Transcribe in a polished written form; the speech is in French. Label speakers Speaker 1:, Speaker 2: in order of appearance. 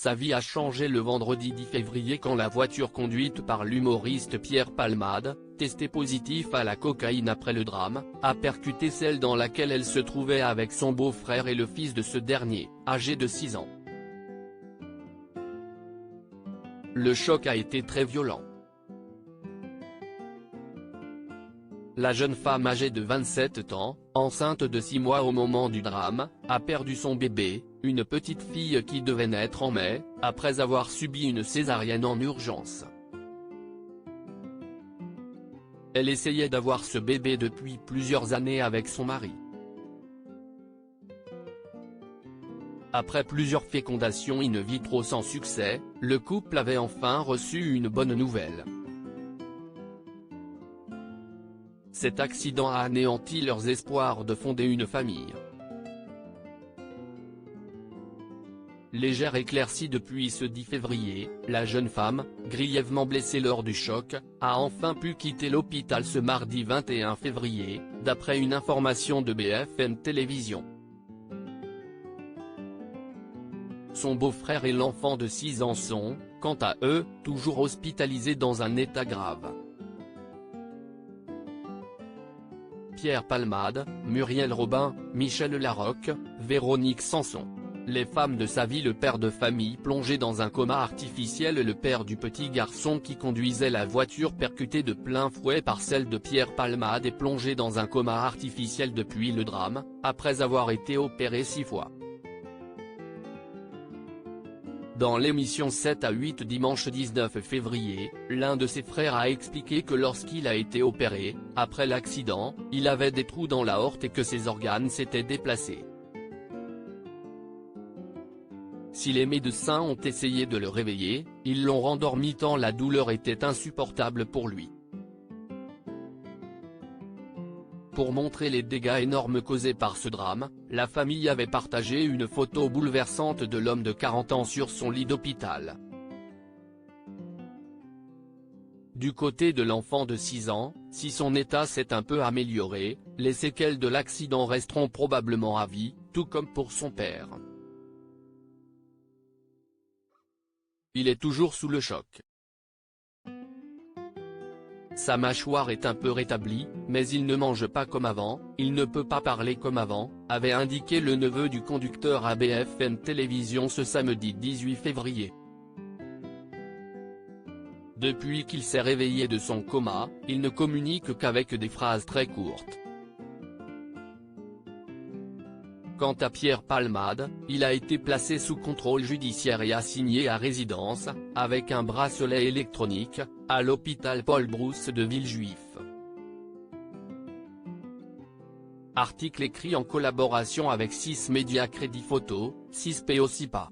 Speaker 1: Sa vie a changé le vendredi 10 février quand la voiture conduite par l'humoriste Pierre Palmade, testée positive à la cocaïne après le drame, a percuté celle dans laquelle elle se trouvait avec son beau-frère et le fils de ce dernier, âgé de 6 ans. Le choc a été très violent. La jeune femme âgée de 27 ans, enceinte de 6 mois au moment du drame, a perdu son bébé, une petite fille qui devait naître en mai, après avoir subi une césarienne en urgence. Elle essayait d'avoir ce bébé depuis plusieurs années avec son mari. Après plusieurs fécondations in vitro sans succès, le couple avait enfin reçu une bonne nouvelle. Cet accident a anéanti leurs espoirs de fonder une famille. Légère éclaircie depuis ce 10 février, la jeune femme, grièvement blessée lors du choc, a enfin pu quitter l'hôpital ce mardi 21 février, d'après une information de BFM Télévision. Son beau-frère et l'enfant de 6 ans sont, quant à eux, toujours hospitalisés dans un état grave. Pierre Palmade, Muriel Robin, Michel Larocque, Véronique Sanson. Les femmes de sa vie. Le père de famille plongé dans un coma artificiel. Le père du petit garçon qui conduisait la voiture percutée de plein fouet par celle de Pierre Palmade est plongé dans un coma artificiel depuis le drame, après avoir été opéré 6 fois. Dans l'émission 7 à 8 dimanche 19 février, l'un de ses frères a expliqué que lorsqu'il a été opéré, après l'accident, il avait des trous dans l'aorte et que ses organes s'étaient déplacés. Si les médecins ont essayé de le réveiller, ils l'ont rendormi tant la douleur était insupportable pour lui. Pour montrer les dégâts énormes causés par ce drame, la famille avait partagé une photo bouleversante de l'homme de 40 ans sur son lit d'hôpital. Du côté de l'enfant de 6 ans, si son état s'est un peu amélioré, les séquelles de l'accident resteront probablement à vie, tout comme pour son père. Il est toujours sous le choc. Sa mâchoire est un peu rétablie, mais il ne mange pas comme avant, il ne peut pas parler comme avant, avait indiqué le neveu du conducteur à BFM Télévision ce samedi 18 février. Depuis qu'il s'est réveillé de son coma, il ne communique qu'avec des phrases très courtes. Quant à Pierre Palmade, il a été placé sous contrôle judiciaire et assigné à résidence, avec un bracelet électronique, à l'hôpital Paul Brousse de Villejuif. Article écrit en collaboration avec 6 médias Crédit Photo, 6 PO Sipa.